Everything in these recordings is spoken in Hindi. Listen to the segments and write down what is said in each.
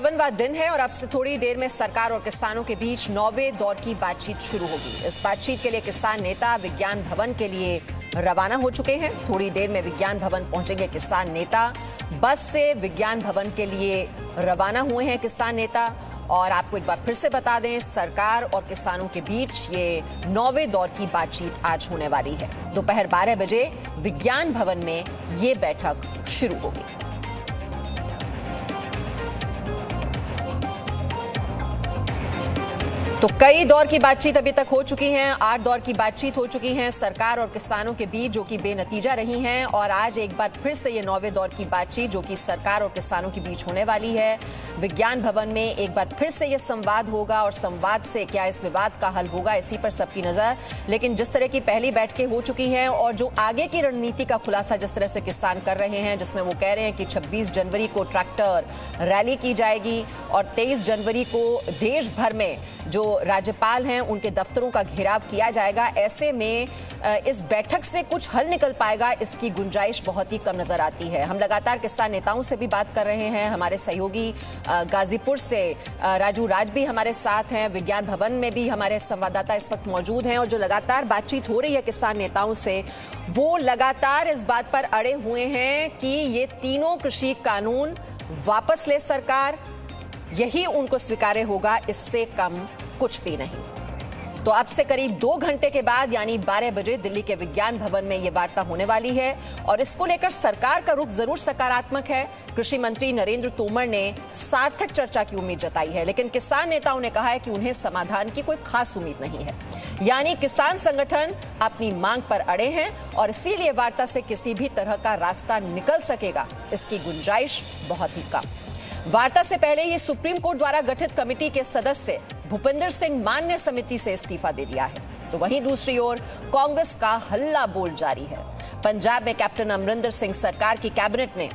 51वां दिन है और अब से थोड़ी देर में सरकार और किसानों के बीच 9वें दौर की बातचीत शुरू होगी। इस बातचीत के लिए किसान नेता विज्ञान भवन के लिए रवाना हो चुके हैं। थोड़ी देर में विज्ञान भवन पहुंचेंगे किसान नेता। बस से विज्ञान भवन के लिए रवाना हुए हैं किसान नेता। और आपको एक बार फिर से बता दें, सरकार और किसानों के बीच ये 9वें दौर की बातचीत आज होने वाली है। दोपहर 12 बजे विज्ञान भवन में ये बैठक शुरू होगी। तो कई दौर की बातचीत अभी तक हो चुकी हैं, 8 दौर की बातचीत हो चुकी हैं सरकार और किसानों के बीच, जो कि बेनतीजा रही हैं। और आज एक बार फिर से ये 9वें दौर की बातचीत जो कि सरकार और किसानों के बीच होने वाली है। विज्ञान भवन में एक बार फिर से ये संवाद होगा और संवाद से क्या इस विवाद का हल होगा, इसी पर सबकी नजर। लेकिन जिस तरह की पहली बैठकें हो चुकी हैं और जो आगे की रणनीति का खुलासा जिस तरह से किसान कर रहे हैं, जिसमें वो कह रहे हैं कि 26 जनवरी को ट्रैक्टर रैली की जाएगी और 23 जनवरी को देश भर में जो राज्यपाल हैं उनके दफ्तरों का घेराव किया जाएगा। ऐसे में इस बैठक से कुछ हल निकल पाएगा, इसकी गुंजाइश बहुत ही कम नजर आती है। हम लगातार किसान नेताओं से भी बात कर रहे हैं। हमारे सहयोगी गाजीपुर से राजू राज भी हमारे साथ हैं। विज्ञान भवन में भी हमारे संवाददाता इस वक्त मौजूद हैं और जो लगातार बातचीत हो रही है किसान नेताओं से, वो लगातार इस बात पर अड़े हुए हैं कि ये तीनों कृषि कानून वापस ले सरकार, यही उनको स्वीकार्य होगा, इससे कम कुछ भी नहीं। तो अब से करीब 2 घंटे के बाद यानी 12 बजे दिल्ली के विज्ञान भवन में यह वार्ता होने वाली है और इसको लेकर सरकार का रुख जरूर सकारात्मक है। कृषि मंत्री नरेंद्र तोमर ने सार्थक चर्चा की उम्मीद जताई है, लेकिन किसान नेताओं ने कहा है कि उन्हें समाधान की कोई खास उम्मीद नहीं है। यानी किसान संगठन अपनी मांग पर अड़े हैं और इसीलिए वार्ता से किसी भी तरह का रास्ता निकल सकेगा, इसकी गुंजाइश बहुत ही कम। वार्ता से पहले ही सुप्रीम कोर्ट द्वारा गठित कमेटी के सदस्य भूपिंदर सिंह मान ने समिति से इस्तीफा दे दिया है। तो वहीं दूसरी ओर कांग्रेस का हल्ला बोल जारी है। पंजाब में कैप्टन अमरिंदर सिंह सरकार की कैबिनेट ने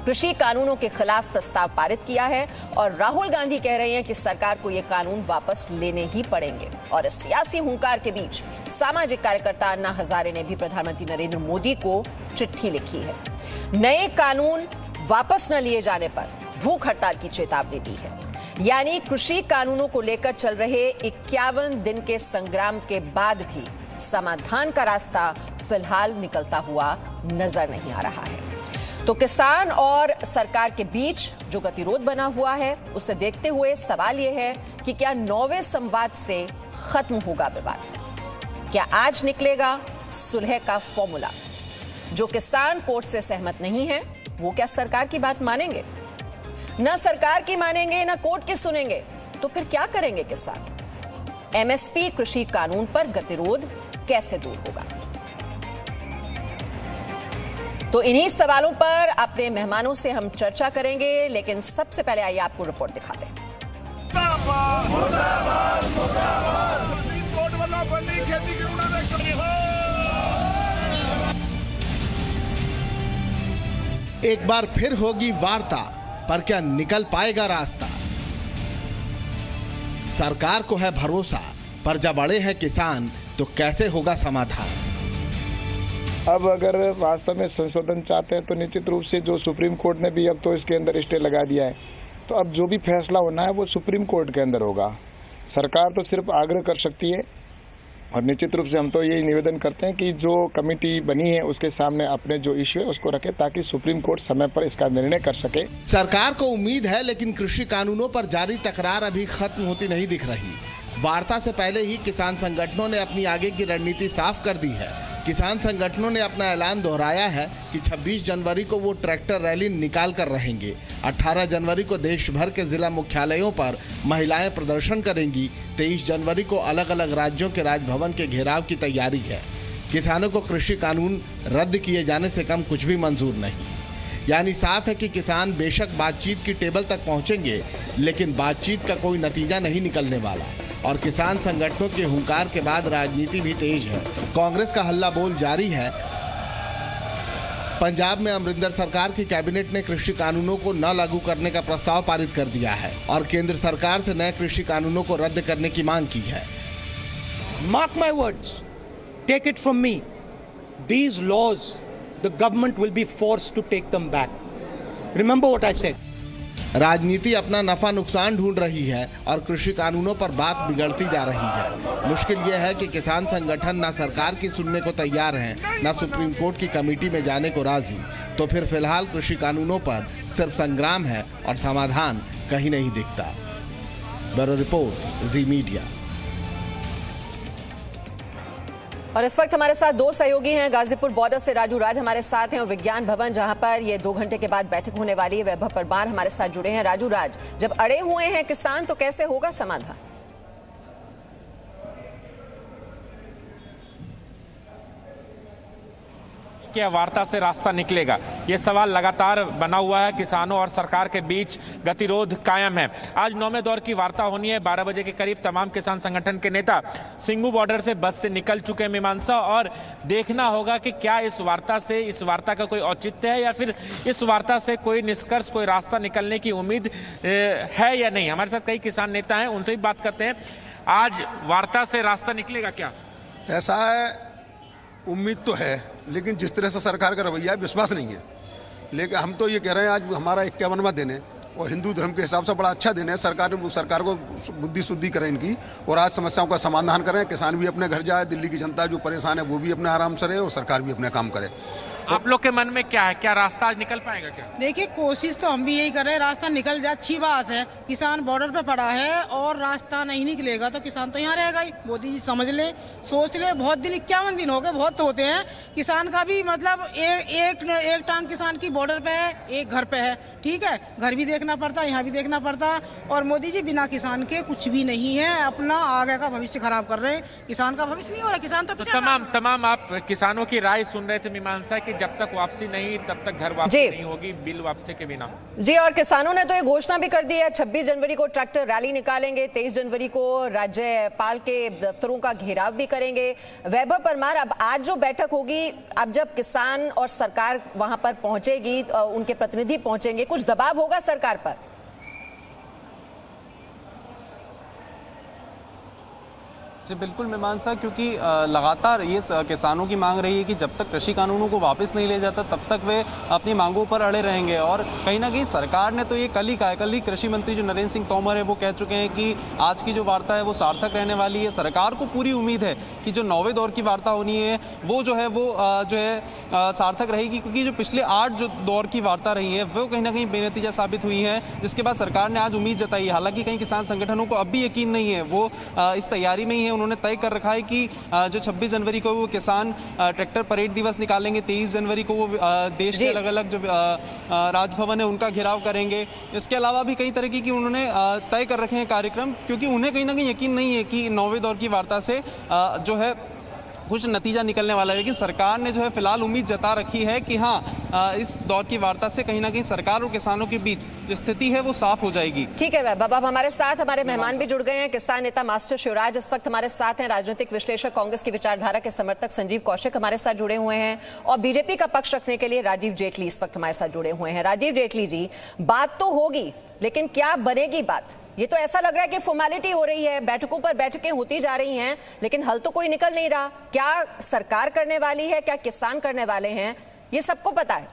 कृषि कानूनों के खिलाफ प्रस्ताव पारित किया है और राहुल गांधी कह रहे हैं कि सरकार को ये कानून वापस लेने ही पड़ेंगे। और इस सियासी हुंकार के बीच सामाजिक कार्यकर्ता अन्ना हजारे ने भी प्रधानमंत्री नरेंद्र मोदी को चिट्ठी लिखी है। नए कानून वापस न लिए जाने पर भूख हड़ताल की चेतावनी दी है। यानी कृषि कानूनों को लेकर चल रहे 51 दिन के संग्राम के बाद भी समाधान का रास्ता फिलहाल निकलता हुआ नजर नहीं आ रहा है। तो किसान और सरकार के बीच जो गतिरोध बना हुआ है, उसे देखते हुए सवाल यह है कि क्या 9वें संवाद से खत्म होगा विवाद? क्या आज निकलेगा सुलह का फॉर्मूला? जो किसान कोर्ट से सहमत नहीं है, वो क्या सरकार की बात मानेंगे? न सरकार की मानेंगे, न कोर्ट की सुनेंगे, तो फिर क्या करेंगे किसान? एमएसपी कृषि कानून पर गतिरोध कैसे दूर होगा? तो इन्हीं सवालों पर अपने मेहमानों से हम चर्चा करेंगे, लेकिन सबसे पहले आइए आपको रिपोर्ट दिखाते हैं। एक बार फिर होगी वार्ता, पर क्या निकल पाएगा रास्ता? सरकार को है भरोसा, पर जब अड़े हैं किसान तो कैसे होगा समाधान? अब अगर वास्तव में संशोधन चाहते हैं तो निश्चित रूप से जो सुप्रीम कोर्ट ने भी अब तो इसके अंदर स्टे लगा दिया है, तो अब जो भी फैसला होना है वो सुप्रीम कोर्ट के अंदर होगा। सरकार तो सिर्फ आग्रह कर सकती है और निश्चित रूप से हम तो यही निवेदन करते हैं कि जो कमेटी बनी है उसके सामने अपने जो इश्यू है उसको रखे, ताकि सुप्रीम कोर्ट समय पर इसका निर्णय कर सके। सरकार को उम्मीद है, लेकिन कृषि कानूनों पर जारी तकरार अभी खत्म होती नहीं दिख रही। वार्ता से पहले ही किसान संगठनों ने अपनी आगे की रणनीति साफ कर दी है। किसान संगठनों ने अपना ऐलान दोहराया है कि 26 जनवरी को वो ट्रैक्टर रैली निकाल कर रहेंगे। 18 जनवरी को देश भर के जिला मुख्यालयों पर महिलाएं प्रदर्शन करेंगी। 23 जनवरी को अलग अलग राज्यों के राजभवन के घेराव की तैयारी है। किसानों को कृषि कानून रद्द किए जाने से कम कुछ भी मंजूर नहीं। यानी साफ है कि किसान बेशक बातचीत की टेबल तक पहुंचेंगे, लेकिन बातचीत का कोई नतीजा नहीं निकलने वाला। और किसान संगठनों के हुंकार के बाद राजनीति भी तेज है। कांग्रेस का हल्ला बोल जारी है। पंजाब में अमरिंदर सरकार की कैबिनेट ने कृषि कानूनों को न लागू करने का प्रस्ताव पारित कर दिया है और केंद्र सरकार से नए कृषि कानूनों को रद्द करने की मांग की है। Mark my words, take it from me, these laws, the government will be forced to take them back. Remember what I said. राजनीति अपना नफा नुकसान ढूंढ रही है और कृषि कानूनों पर बात बिगड़ती जा रही है। मुश्किल यह है कि किसान संगठन न सरकार की सुनने को तैयार हैं, न सुप्रीम कोर्ट की कमेटी में जाने को राजी। तो फिर फिलहाल कृषि कानूनों पर सिर्फ संग्राम है और समाधान कहीं नहीं दिखता। ब्यूरो रिपोर्ट, जी मीडिया। और इस वक्त हमारे साथ दो सहयोगी हैं। गाजीपुर बॉर्डर से राजू राज हमारे साथ हैं और विज्ञान भवन जहां पर ये 2 घंटे के बाद बैठक होने वाली है, वैभव परमार हमारे साथ जुड़े हैं। राजू राज, जब अड़े हुए हैं किसान तो कैसे होगा समाधान? क्या वार्ता से रास्ता निकलेगा, ये सवाल लगातार बना हुआ है। किसानों और सरकार के बीच गतिरोध कायम है। आज 9वें दौर की वार्ता होनी है। 12 बजे के करीब तमाम किसान संगठन के नेता सिंगू बॉर्डर से बस से निकल चुके हैं मीमांसा, और देखना होगा कि क्या इस वार्ता का कोई औचित्य है या फिर इस वार्ता से कोई निष्कर्ष, कोई रास्ता निकलने की उम्मीद है या नहीं। हमारे साथ कई किसान नेता हैं, उनसे भी बात करते हैं। आज वार्ता से रास्ता निकलेगा क्या? ऐसा है, उम्मीद तो है, लेकिन जिस तरह से सरकार का रवैया है, विश्वास नहीं है। लेकिन हम तो ये कह रहे हैं, आज हमारा 51वां दिन है और हिंदू धर्म के हिसाब से बड़ा अच्छा दिन है। सरकार को बुद्धि शुद्धि करें इनकी, और आज समस्याओं का समाधान करें। किसान भी अपने घर जाए, दिल्ली की जनता जो परेशान है वो भी अपने आराम से रहे और सरकार भी अपने काम करे। आप लोग के मन में क्या है, क्या रास्ता आज निकल पाएगा क्या? देखिए, कोशिश तो हम भी यही कर रहे हैं, रास्ता निकल जाए अच्छी बात है। किसान बॉर्डर पे पड़ा है और रास्ता नहीं निकलेगा तो किसान तो यहाँ रहेगा ही। मोदी जी समझ ले, सोच ले, बहुत दिन 51 दिन हो गए, बहुत होते हैं। किसान का भी मतलब एक टांग किसान की बॉर्डर पे है, एक घर पे है, ठीक है। घर भी देखना पड़ता है, यहाँ भी देखना पड़ता है। और मोदी जी बिना किसान के कुछ भी नहीं है, अपना आगे का भविष्य खराब कर रहे हैं। किसान का भविष्य नहीं हो रहा, किसान तो तमाम आप किसानों की राय सुन रहे थे मीमांसा की, जब तक वापसी नहीं तब तक घर वापसी नहीं होगी, बिल वापसी के बिना। जी, और किसानों ने तो ये घोषणा भी कर दी है, 26 जनवरी को ट्रैक्टर रैली निकालेंगे, 23 जनवरी को राज्यपाल के दफ्तरों का घेराव भी करेंगे। वैभव परमार, अब आज जो बैठक होगी, अब जब किसान और सरकार वहां पर पहुंचेगी, उनके प्रतिनिधि पहुंचेंगे, कुछ दबाव होगा सरकार पर? जी बिल्कुल मीमांसा, क्योंकि लगातार ये किसानों की मांग रही है कि जब तक कृषि कानूनों को वापस नहीं ले जाता तब तक वे अपनी मांगों पर अड़े रहेंगे। और कहीं ना कहीं सरकार ने तो ये कल ही कहा है, कल ही कृषि मंत्री जो नरेंद्र सिंह तोमर है वो कह चुके हैं कि आज की जो वार्ता है वो सार्थक रहने वाली है। सरकार को पूरी उम्मीद है कि जो 9वें दौर की वार्ता होनी है वो जो है सार्थक रहेगी, क्योंकि जो पिछले 8 जो दौर की वार्ता रही है वो कहीं ना कहीं बेनतीजा साबित हुई है, जिसके बाद सरकार ने आज उम्मीद जताई है। हालांकि कई किसान संगठनों को अब भी यकीन नहीं है, वो इस तैयारी में ही है। उन्होंने तय कर रखा है कि जो 26 जनवरी को वो किसान ट्रैक्टर परेड दिवस निकालेंगे, 23 जनवरी को वो देश के अलग अलग जो राजभवन है उनका घेराव करेंगे। इसके अलावा भी कई तरीके की उन्होंने तय कर रखे हैं कार्यक्रम, क्योंकि उन्हें कहीं ना कहीं यकीन नहीं है कि 9वें दौर की वार्ता से जो है कुछ नतीजा निकलने वाला है। लेकिन सरकार ने जो है फिलहाल उम्मीद जता रखी है कि हाँ, इस दौर की वार्ता से कहीं ना कहीं सरकार और किसानों के बीच जो स्थिति है वो साफ हो जाएगी। ठीक है बाबा, हमारे साथ हमारे मेहमान भी जुड़ गए हैं। किसान नेता मास्टर शिवराज इस वक्त हमारे साथ हैं, राजनीतिक विश्लेषक, कांग्रेस की विचारधारा के समर्थक संजीव कौशिक हमारे साथ जुड़े हुए हैं, और बीजेपी का पक्ष रखने के लिए राजीव जेटली इस वक्त हमारे साथ जुड़े हुए हैं। राजीव जेटली जी, बात तो होगी लेकिन क्या बनेगी बात? ये तो ऐसा लग रहा है कि फॉर्मेलिटी हो रही है, बैठकों पर बैठकें होती जा रही हैं, लेकिन हल तो कोई निकल नहीं रहा। क्या सरकार करने वाली है, क्या किसान करने वाले हैं, ये सबको पता है।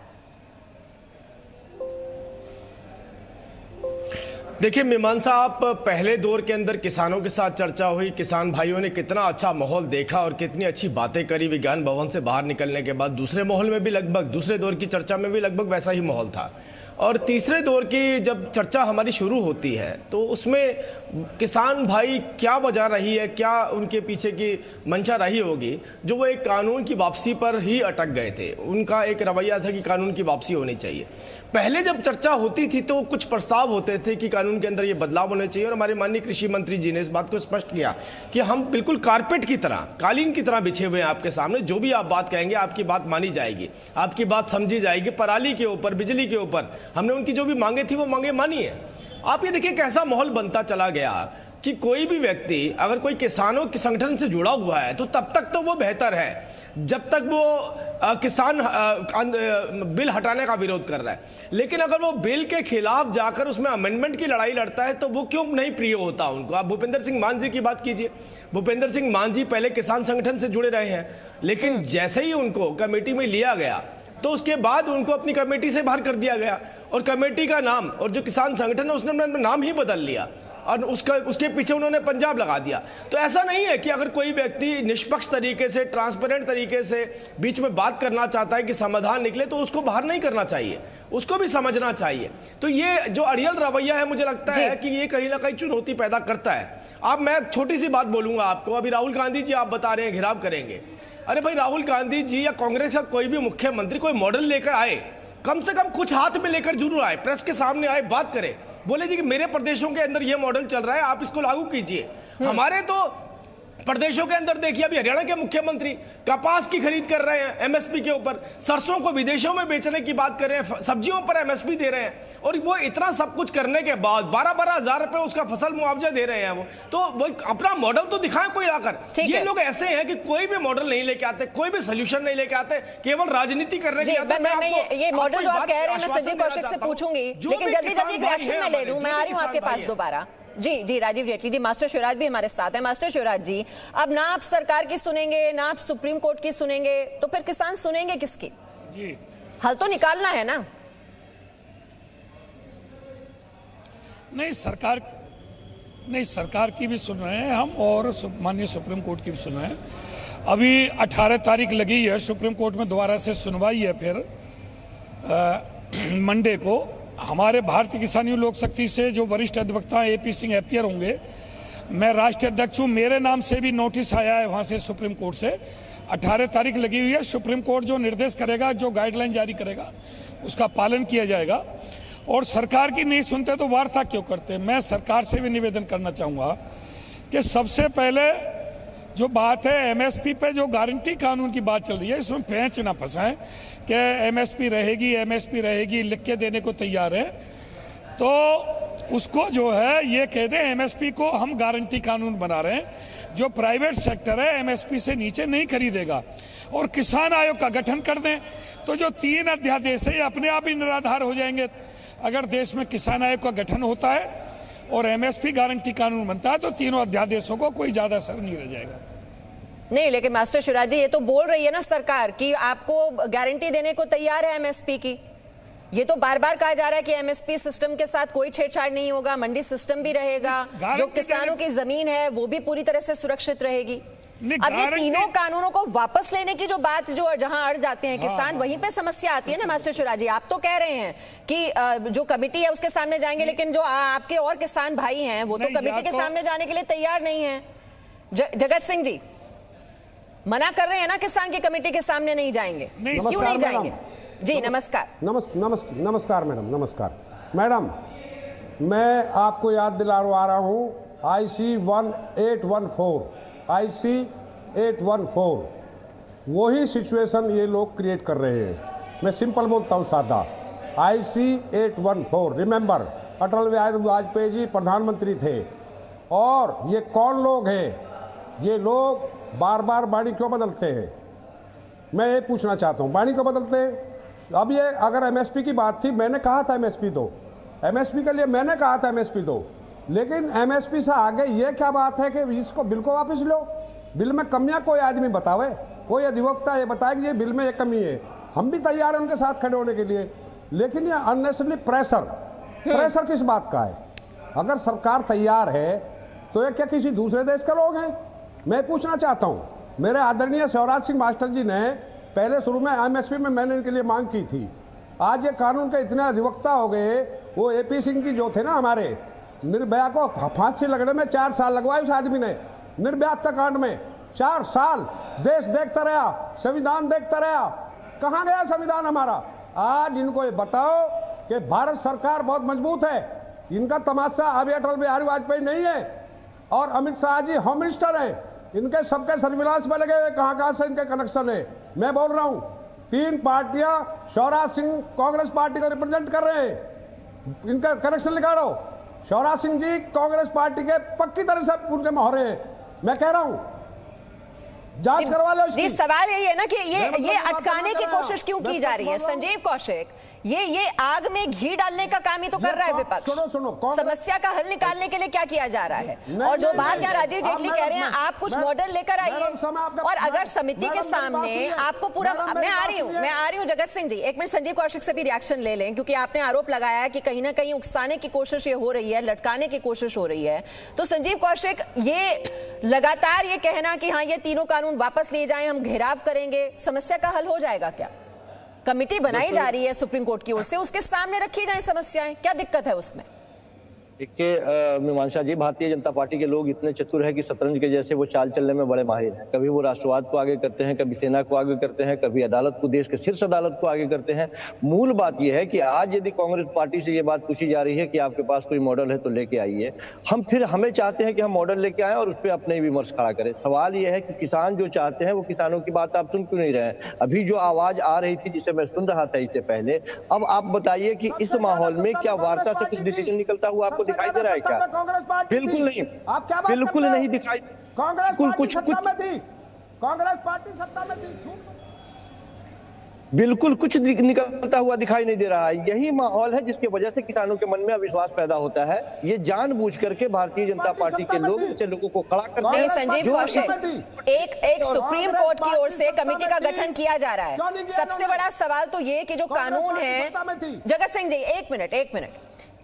देखिए मीमांसा, आप पहले दौर के अंदर किसानों के साथ चर्चा हुई, किसान भाइयों ने कितना अच्छा माहौल देखा और कितनी अच्छी बातें करी विज्ञान भवन से बाहर निकलने के बाद। दूसरे माहौल में भी लगभग, दूसरे दौर की चर्चा में भी लगभग वैसा ही माहौल था। और तीसरे दौर की जब चर्चा हमारी शुरू होती है तो उसमें किसान भाई क्या वजह रही है, क्या उनके पीछे की मंशा रही होगी, जो वो एक कानून की वापसी पर ही अटक गए थे। उनका एक रवैया था कि कानून की वापसी होनी चाहिए। पहले जब चर्चा होती थी तो कुछ प्रस्ताव होते थे कि कानून के अंदर ये बदलाव होने चाहिए, और हमारे माननीय कृषि मंत्री जी ने इस बात को स्पष्ट किया कि हम बिल्कुल कारपेट की तरह, कालीन की तरह बिछे हुए हैं आपके सामने। जो भी आप बात कहेंगे आपकी बात मानी जाएगी, आपकी बात समझी जाएगी। पराली के ऊपर, बिजली के ऊपर हमने उनकी जो भी मांगे थी वो मांगे मानी है। आप ये देखिए कैसा माहौल बनता चला गया कि कोई भी व्यक्ति अगर कोई किसानों के संगठन से जुड़ा हुआ है तो तब तक तो वो बेहतर है, जब तक वो किसान बिल हटाने का विरोध कर रहा है। लेकिन अगर वो बिल के खिलाफ जाकर उसमें अमेंडमेंट की लड़ाई लड़ता है तो वो क्यों नहीं प्रिय होता उनको। आप भूपेंद्र सिंह मान जी की बात कीजिए। भूपेंद्र सिंह मान जी पहले किसान संगठन से जुड़े रहे हैं, लेकिन जैसे ही उनको कमेटी में लिया गया तो उसके बाद उनको अपनी कमेटी से बाहर कर दिया गया। और कमेटी का नाम और जो किसान संगठन है उसने अपना नाम ही बदल लिया और उसके पीछे उन्होंने पंजाब लगा दिया। तो ऐसा नहीं है कि अगर कोई व्यक्ति निष्पक्ष तरीके से, ट्रांसपेरेंट तरीके से बीच में बात करना चाहता है कि समाधान निकले, तो उसको बाहर नहीं करना चाहिए, उसको भी समझना चाहिए। तो ये जो अड़ियल रवैया है, मुझे लगता है कि ये कहीं ना कहीं चुनौती पैदा करता है। अब मैं छोटी सी बात बोलूंगा आपको, अभी राहुल गांधी जी आप बता रहे हैं घेराव करेंगे। अरे भाई, राहुल गांधी जी या कांग्रेस का कोई भी मुख्यमंत्री कोई मॉडल लेकर आए, कम से कम कुछ हाथ में लेकर जरूर आए, प्रेस के सामने आए, बात करें, बोले जी कि मेरे प्रदेशों के अंदर ये मॉडल चल रहा है, आप इसको लागू कीजिए। हमारे तो प्रदेशों के अंदर देखिए, अभी हरियाणा के मुख्यमंत्री कपास की खरीद कर रहे हैं एमएसपी के ऊपर, सरसों को विदेशों में बेचने की बात कर रहे हैं, सब्जियों पर एमएसपी दे रहे हैं, और वो इतना सब कुछ करने के बाद 12-12 हजार रुपए उसका फसल मुआवजा दे रहे हैं। वो अपना मॉडल तो दिखाएं कोई आकर। ये लोग ऐसे हैं कि कोई भी मॉडल नहीं लेके आते, कोई भी सोल्यूशन नहीं लेके आते, केवल राजनीति करने के लिए। ये मॉडल जो आप कह रहे हैं, मैं संजीव कौशिक से पूछूंगी, लेकिन जल्दी जल्दी रिएक्शन में ले लूं। मैं आ रही हूं आपके पास दोबारा। जी राजीव जेटली जी, मास्टर शिवराज भी हमारे साथ है। मास्टर शिवराज जी, अब ना आप सरकार की सुनेंगे, ना आप सुप्रीम कोर्ट की सुनेंगे, तो फिर किसान सुनेंगे किसकी? जी, हल तो निकालना है ना। नहीं, सरकार की भी सुन रहे हैं हम, और माननीय सुप्रीम कोर्ट की भी सुन रहे हैं। अभी 18 तारीख लगी है, सुप्रीम कोर्ट में दोबारा से सुनवाई है। फिर मंडे को हमारे भारतीय किसान युवा लोक शक्ति से जो वरिष्ठ अधिवक्ता AP सिंह अपीयर होंगे, मैं राष्ट्रीय अध्यक्ष हूँ, मेरे नाम से भी नोटिस आया है वहाँ से सुप्रीम कोर्ट से। 18 तारीख लगी हुई है, सुप्रीम कोर्ट जो निर्देश करेगा, जो गाइडलाइन जारी करेगा, उसका पालन किया जाएगा। और सरकार की नहीं सुनते तो वार्ता क्यों करते? मैं सरकार से भी निवेदन करना चाहूँगा कि सबसे पहले जो बात है MSP पे, जो गारंटी कानून की बात चल रही है, इसमें पेंच ना फंसाएं कि MSP रहेगी, लिख के देने को तैयार है, तो उसको जो है ये कह दें MSP को हम गारंटी कानून बना रहे हैं, जो प्राइवेट सेक्टर है MSP से नीचे नहीं खरीदेगा। और किसान आयोग का गठन कर दें, तो जो 3 अध्यादेश है ये अपने आप ही निराधार हो जाएंगे। अगर देश में किसान आयोग का गठन होता है और MSP गारंटी कानून बनता है, तो तीनों अध्यादेशों को कोई ज्यादा असर नहीं रह जाएगा। नहीं, लेकिन मास्टर शिवराज जी, ये तो बोल रही है ना सरकार कि आपको गारंटी देने को तैयार है MSP की। ये तो बार बार कहा जा रहा है कि MSP सिस्टम के साथ कोई छेड़छाड़ नहीं होगा, मंडी सिस्टम भी रहेगा, जो किसानों की जमीन है वो भी पूरी तरह से सुरक्षित रहेगी। अब ये तीनों कानूनों को वापस लेने की जो बात, जो जहां अड़ जाते हैं किसान, वहीं पे समस्या आती है ना मास्टर शिवराज जी। आप तो कह रहे हैं कि जो कमेटी है उसके सामने जाएंगे, लेकिन जो आपके और किसान भाई हैं वो तो कमेटी के सामने जाने के लिए तैयार नहीं है। जगत सिंह जी मना कर रहे हैं ना, किसान की कमेटी के सामने नहीं जाएंगे, क्यों नहीं जाएंगे? जी नमस्कार। नमस्कार मैडम, नमस्कार मैडम। मैं आपको याद दिलवा रहा हूँ IC 1814 वही सिचुएशन ये लोग क्रिएट कर रहे हैं। मैं सिंपल बोलता हूँ, सादा। IC 814, रिमेंबर, अटल बिहारी वाजपेयी जी प्रधानमंत्री थे। और ये कौन लोग हैं? ये लोग बार बार वाणी क्यों बदलते हैं? मैं ये पूछना चाहता हूँ, वाणी क्यों बदलते हैं? अब ये अगर MSP की बात थी, मैंने कहा था MSP दो, MSP के लिए मैंने कहा था MSP दो, लेकिन MSP से आगे ये क्या बात है कि इसको बिल को वापस लो। बिल में कमियां कोई आदमी बतावे, कोई अधिवक्ता ये बताए कि ये बिल में ये कमी है, हम भी तैयार हैं उनके साथ खड़े होने के लिए। लेकिन ये अननेसेसरी प्रेशर किस बात का है? अगर सरकार तैयार है तो ये क्या किसी दूसरे देश के लोग हैं? मैं पूछना चाहता हूँ, मेरे आदरणीय शिवराज सिंह मास्टर जी ने पहले शुरू में MSP में मैंने इनके लिए मांग की थी। आज ये कानून के इतने अधिवक्ता हो गए, वो AP सिंह जी जो थे ना हमारे, निर्भया को फांसी लगने में 4 साल लगवाए उस आदमी ने। निर्भया हत्याकांड में 4 साल देश देखता रहा, संविधान देखता रहा, कहाँ गया संविधान हमारा? आज इनको ये बताओ कि भारत सरकार बहुत मजबूत है, इनका तमाशा अभी अटल बिहारी वाजपेयी नहीं है और अमित शाह जी होम मिनिस्टर है, इनके सबके सर्विलांस में लगे हुए, कहाँ से इनके कनेक्शन है। मैं बोल रहा हूँ 3 पार्टियां शिवराज सिंह कांग्रेस पार्टी को रिप्रेजेंट कर रहे हैं, इनका कनेक्शन निकालो। शिवराज सिंह जी कांग्रेस पार्टी के पक्की तरह से उनके मोहरे हैं। मैं कह रहा हूं जांच करवा लो इसकी। सवाल यही है ना कि ये अटकाने की कोशिश क्यों की जा रही है? संजीव कौशिक, ये आग में घी डालने का काम ही तो कर रहा है विपक्ष। सुनो, समस्या का हल निकालने के लिए क्या किया जा रहा है? और जो बात यहाँ राजीव जेटली कह रहे हैं, आप कुछ मॉडल लेकर आइए, और अगर समिति के सामने आपको पूरा, मैं आ रही हूँ जगत सिंह जी, एक मिनट संजीव कौशिक से भी रिएक्शन ले लें, क्योंकि आपने आरोप लगाया कि कहीं ना कहीं उकसाने की कोशिश ये हो रही है, लटकाने की कोशिश हो रही है। तो संजीव कौशिक, ये लगातार ये कहना कि हाँ ये तीनों कानून वापस लिए जाएं, हम घेराव करेंगे, समस्या का हल हो जाएगा क्या? कमिटी बनाई जा रही है सुप्रीम कोर्ट की ओर से, उसके सामने रखी जाए समस्याएं, क्या दिक्कत है उसमें? देखिए मीमांसा जी, भारतीय जनता पार्टी के लोग इतने चतुर है कि शतरंज के जैसे वो चाल चलने में बड़े माहिर हैं। कभी वो राष्ट्रवाद को आगे करते हैं, कभी सेना को आगे करते हैं, कभी अदालत को, देश के शीर्ष अदालत को आगे करते हैं। मूल बात यह है कि आज यदि कांग्रेस पार्टी से ये बात पूछी जा रही है कि आपके पास कोई मॉडल है तो लेके आइए, हमें चाहते हैं कि हम मॉडल लेके आए और उस पर अपने विमर्श खड़ा करें। सवाल यह है कि किसान जो चाहते हैं वो किसानों की बात आप सुन क्यों नहीं रहे हैं? अभी जो आवाज आ रही थी जिसे मैं सुन रहा था इससे पहले, अब आप बताइए कि इस माहौल में क्या वार्ता से कुछ डिसीजन निकलता हुआ आपको दिखाई दे रहा है क्या? कांग्रेस पार्टी बिल्कुल नहीं, आप क्या बात बिल्कुल नहीं दिखाई। कांग्रेस कुछ सत्ता में थी, कांग्रेस पार्टी सत्ता में थी, बिल्कुल कुछ निकलता हुआ दिखाई नहीं दे रहा है। यही माहौल है जिसकी वजह से किसानों के मन में अविश्वास पैदा होता है। ये जानबूझ करके भारतीय जनता पार्टी के लोग ऐसे लोगों को खड़ा करते हैं। संजीव कौशिक, एक सुप्रीम कोर्ट की ओर से कमेटी का गठन किया जा रहा है। सबसे बड़ा सवाल तो ये कि जो कानून है, जगत सिंह जी एक मिनट,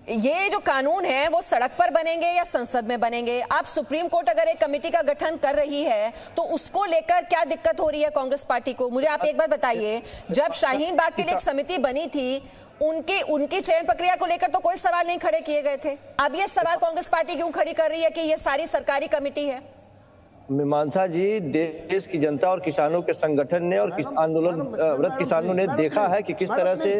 ये जो कानून है वो सड़क पर बनेंगे या संसद में बनेंगे? आप सुप्रीम कोर्ट अगर एक कमेटी का गठन कर रही है तो उसको लेकर क्या दिक्कत हो रही है कांग्रेस पार्टी को? मुझे आप एक बार बताइए, जब शाहीन बाग के लिए एक समिति बनी थी, उनकी चयन प्रक्रिया को लेकर तो कोई सवाल नहीं खड़े किए गए थे। अब ये सवाल कांग्रेस पार्टी क्यों खड़ी कर रही है कि ये सारी सरकारी कमेटी है? मीमांसा जी, देश की जनता और किसानों के संगठन ने और आंदोलनरत किसानों ने देखा है कि किस तरह से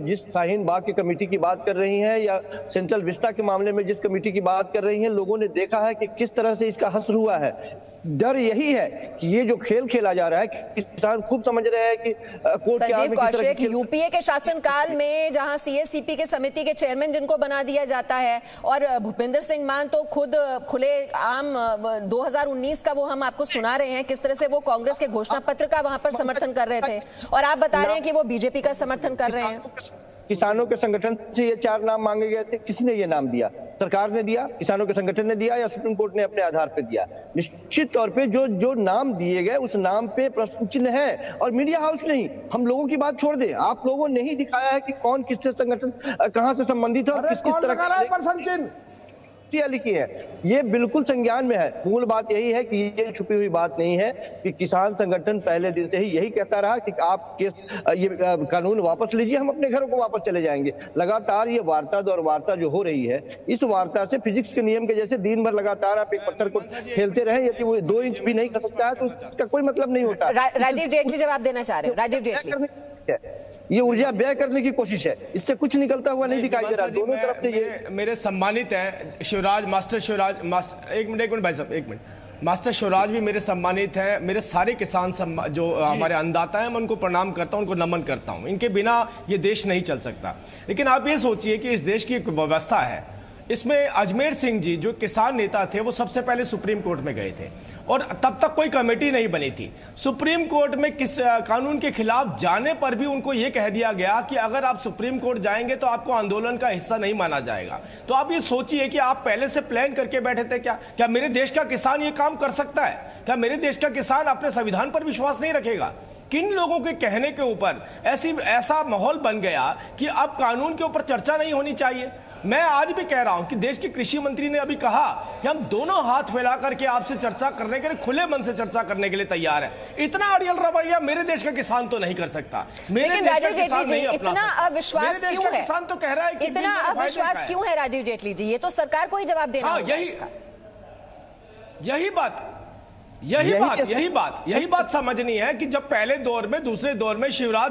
जिस शाहीन बाग की कमेटी की बात कर रही हैं या सेंट्रल विस्टा के मामले में जिस कमेटी की बात कर रही हैं, लोगों ने देखा है कि किस तरह से इसका हश्र हुआ है। डर यही है कि ये जो खेल खेला जा रहा है, कि किसान खूब समझ रहे हैं कि कोर्ट के आगे किस तरह की यूपीए के शासनकाल में जहां सीएसीपी के समिति के चेयरमैन जिनको बना दिया जाता है, और भूपेंद्र सिंह मान तो खुद खुले आम 2019 का वो हम आपको सुना रहे हैं किस तरह से वो कांग्रेस के घोषणा पत्र का वहां पर समर्थन कर रहे थे, और आप बता रहे हैं कि वो बीजेपी का समर्थन कर रहे हैं। किसानों के संगठन से ये 4 नाम मांगे गए थे, किसने ये नाम दिया? सरकार ने दिया, किसानों के संगठन ने दिया, या सुप्रीम कोर्ट ने अपने आधार पर दिया? निश्चित तौर पे जो नाम दिए गए उस नाम पे प्रश्न चिन्ह है, और मीडिया हाउस नहीं, हम लोगों की बात छोड़ दे, आप लोगों ने नहीं दिखाया है कि कौन किससे संगठन कहां से संबंधित है और किस तरह का लिखी है। ये बिल्कुल संज्ञान में है। मूल बात यही है कि ये छुपी हुई बात नहीं है कि किसान संगठन पहले दिन से ही यही कहता रहा कि आप ये कानून वापस लीजिए, हम अपने घरों को वापस चले जाएंगे। लगातार ये वार्ता दौर वार्ता जो हो रही है, इस वार्ता से फिजिक्स के नियम के जैसे दिन भर लगातार आप एक पत्थर को खेलते रहे, यदि वो 2 इंच भी नहीं खसकता है तो उसका कोई मतलब नहीं होता। राजीव जेटली जवाब देना चाह रहे हो? राजीव जेटली, ये ऊर्जा व्यय करने की कोशिश है, इससे कुछ निकलता हुआ नहीं दिखाई दे रहा। दोनों तरफ से ये मेरे सम्मानित हैं शिवराज, मास्टर शिवराज, एक मिनट भाई साहब, एक मिनट। मास्टर शिवराज भी मेरे सम्मानित हैं। मेरे सारे किसान जो हमारे अन्नदाता हैं मैं उनको प्रणाम करता हूं, उनको नमन करता हूं। इनके बिना ये देश नहीं चल सकता। लेकिन आप ये सोचिए कि इस देश की एक व्यवस्था है, इसमें अजमेर सिंह जी जो किसान नेता थे वो सबसे पहले सुप्रीम कोर्ट में गए थे, और तब तक कोई कमेटी नहीं बनी थी। सुप्रीम कोर्ट में किस कानून के खिलाफ जाने पर भी उनको यह कह दिया गया कि अगर आप सुप्रीम कोर्ट जाएंगे तो आपको आंदोलन का हिस्सा नहीं माना जाएगा। तो आप ये सोचिए कि आप पहले से प्लान करके बैठे थे क्या मेरे देश का किसान ये काम कर सकता है? क्या मेरे देश का किसान अपने संविधान पर विश्वास नहीं रखेगा? किन लोगों के कहने के ऊपर ऐसा माहौल बन गया कि अब कानून के ऊपर चर्चा नहीं होनी चाहिए? मैं आज भी कह रहा हूं कि देश के कृषि मंत्री ने अभी कहा कि हम दोनों हाथ फैला करके आपसे चर्चा करने के लिए, खुले मन से चर्चा करने के लिए तैयार है। इतना अड़ियल रवैया मेरे देश का किसान तो नहीं कर सकता। मेरे देश का किसान नहीं अपना सकता। इतना अविश्वास क्यों है? किसान तो कह रहा है कि इतना अविश्वास क्यों है राजीव जेटली जी? ये तो सरकार को ही जवाब देना होगा इसका। यही बात समझनी है कि जब पहले दौर में, दूसरे दौर में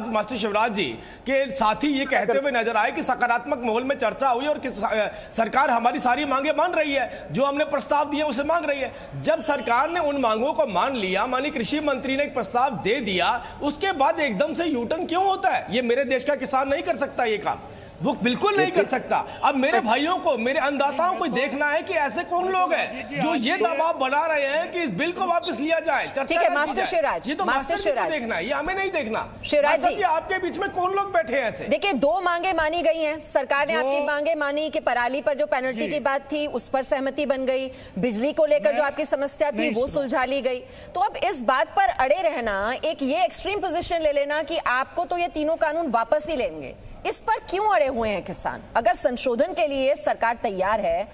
मास्टर शिवराज जी के साथी ये कहते हुए नजर आए कि सकारात्मक माहौल में चर्चा हुई और कि सरकार हमारी सारी मांगे मान रही है, जो हमने प्रस्ताव दिए उसे मांग रही है। जब सरकार ने उन मांगों को मान लिया, माननीय कृषि मंत्री ने एक प्रस्ताव दे दिया, उसके बाद एकदम से यूटर्न क्यों होता है? ये मेरे देश का किसान नहीं कर सकता ये काम। वो बिल्कुल नहीं कर सकता। अब मेरे भाइयों को, मेरे अन्नदाताओं को देखना है कि ऐसे कौन लोग हैं जो ये दबाव बना रहे हैं कि इस बिल को वापस लिया जाए, ठीक है मास्टर शिवराज, ये तो मास्टर जी को देखना है, ये हमें नहीं देखना। शिवराज जी, आपके बीच में कौन लोग बैठे हैं ऐसे? देखिए, 2 मांगे मानी गई हैं, सरकार ने आपकी मांगे मानी कि पराली पर जो पेनल्टी की बात थी उस पर सहमति बन गई, बिजली को लेकर जो आपकी समस्या थी वो सुलझा ली गई। तो अब इस बात पर अड़े रहना, एक ये एक्सट्रीम पोजीशन ले लेना कि आपको तो ये तीनों कानून वापस ही लेंगे, इस पर क्यों अड़े हुए हैं किसान? अगर संशोधन के लिए सरकार तैयार है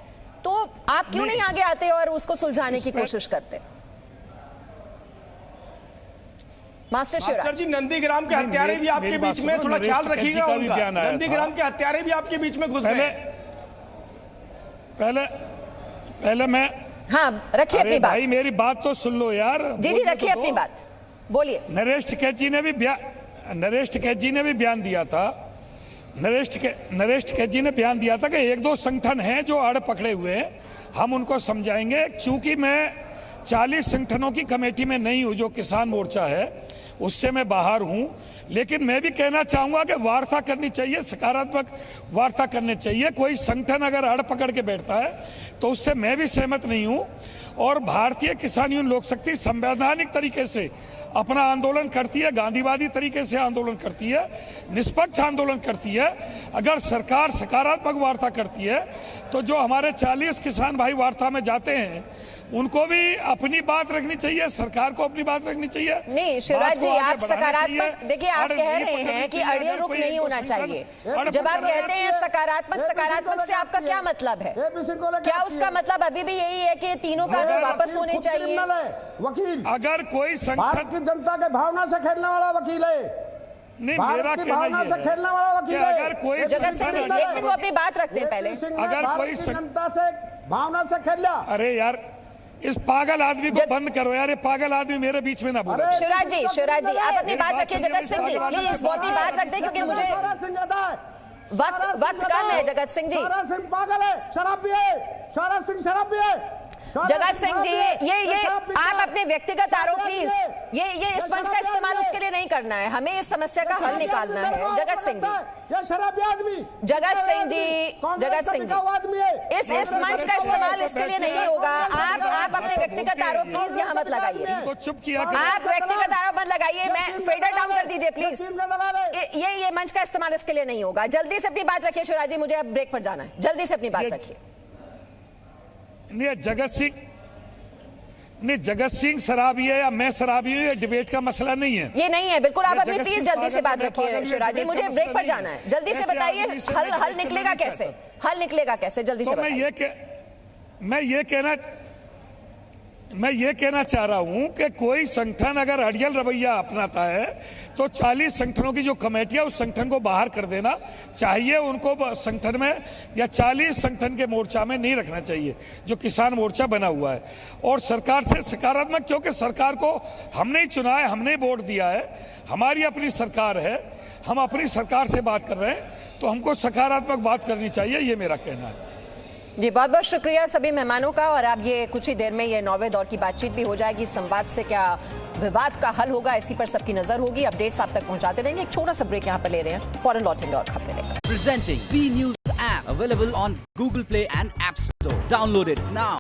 तो आप क्यों नहीं आगे आते और उसको सुलझाने की कोशिश करते? मास्टर जी, नंदीग्राम के हत्यारे भी आपके बीच में, थोड़ा ख्याल रखिएगा उनका। नंदीग्राम के हत्यारे भी आपके बीच में घुस गए। पहले मैं, हाँ रखिए अपनी बात। भाई मेरी बात तो सुन लो यार। जी रखिए अपनी बात, बोलिए। नरेश टिकैत जी ने भी बयान दिया था। नरेश टिकैत जी ने बयान दिया था कि 1-2 संगठन हैं जो आड़ पकड़े हुए हैं, हम उनको समझाएंगे। चूंकि मैं 40 संगठनों की कमेटी में नहीं हूं, जो किसान मोर्चा है उससे मैं बाहर हूं, लेकिन मैं भी कहना चाहूंगा कि वार्ता करनी चाहिए, सकारात्मक वार्ता करनी चाहिए। कोई संगठन अगर आड़ पकड़ के बैठता है तो उससे मैं भी सहमत नहीं हूं। और भारतीय किसान यूनियन लोक शक्ति संवैधानिक तरीके से अपना आंदोलन करती है, गांधीवादी तरीके से आंदोलन करती है, निष्पक्ष आंदोलन करती है। अगर सरकार सकारात्मक वार्ता करती है तो जो हमारे 40 किसान भाई वार्ता में जाते हैं उनको भी अपनी बात रखनी चाहिए, सरकार को अपनी बात रखनी चाहिए। नहीं शिवराज जी, आप सकारात्मक, देखिए आप कह रहे हैं कि अड़ियल रुख नहीं होना चाहिए। जब आप कहते हैं सकारात्मक से आपका क्या मतलब है? क्या उसका मतलब अभी भी यही है कि तीनों कानून वापस होने चाहिए? वकील, अगर कोई भारत की जनता के भावना से खेलने वाला वकील है, नहीं मेरा भावना से खेलने वाला वकील है। अगर कोई जगत सिंह जी, एक मिनट वो अपनी बात रखते हैं पहले। अगर कोई जनता से भावना से खेल लिया, अरे यार इस पागल आदमी को बंद करो यार, ये पागल आदमी मेरे बीच में ना बोलो। शिवराज जी आप अपनी बात रखिए। जगत सिंह जी प्लीज वो अपनी बात रखते हैं क्योंकि मुझे वक्त कम है। जगत सिंह जी, सिंह पागल है, शराबी है, शौरभ सिंह शराबी है। जगत सिंह जी, ये आप अपने व्यक्तिगत आरोप प्लीज, ये इस मंच का इस्तेमाल उसके लिए नहीं करना है, हमें इस समस्या का हल निकालना है। जगत सिंह जी, ये शराबी आदमी, जगत सिंह जी, इस मंच का इस्तेमाल इसके लिए नहीं होगा। आप अपने व्यक्तिगत आरोप प्लीज यहाँ मत लगाइए, चुप किया। आप व्यक्तिगत आरोप मत लगाइए। मैं फेडर डाउन कर दीजिए प्लीज। ये मंच का इस्तेमाल इसके लिए नहीं होगा। जल्दी से अपनी बात रखिए शिवराज जी, मुझे अब ब्रेक पर जाना है। जल्दी से अपनी बात रखिए। नहीं जगत सिंह शराबी है या मैं शराबी हूँ, ये डिबेट का मसला नहीं है। ये नहीं है बिल्कुल। आप अपनी प्लीज जल्दी से बात रखिए शिवराज जी, मुझे ब्रेक पर जाना है। जल्दी से बताइए हल निकलेगा कैसे? हल निकलेगा कैसे? जल्दी से बताइए। मैं ये कहना चाह रहा हूं कि कोई संगठन अगर अड़ियल रवैया अपनाता है तो 40 संगठनों की जो कमेटी है उस संगठन को बाहर कर देना चाहिए। उनको संगठन में या 40 संगठन के मोर्चा में नहीं रखना चाहिए जो किसान मोर्चा बना हुआ है। और सरकार से सकारात्मक, क्योंकि सरकार को हमने ही चुना है, हमने वोट दिया है, हमारी अपनी सरकार है, हम अपनी सरकार से बात कर रहे हैं तो हमको सकारात्मक बात करनी चाहिए, ये मेरा कहना है। जी बहुत बहुत शुक्रिया सभी मेहमानों का। और अब ये कुछ ही देर में ये 9वें दौर की बातचीत भी हो जाएगी। संवाद से क्या विवाद का हल होगा, इसी पर सबकी नजर होगी। अपडेट्स आप तक पहुंचाते रहेंगे। एक छोटा सा ब्रेक यहाँ पर ले रहे हैं, फौरन लौटेंगे और खबरें लेकर। Presenting B News app available on Google Play and App Store. Download it now.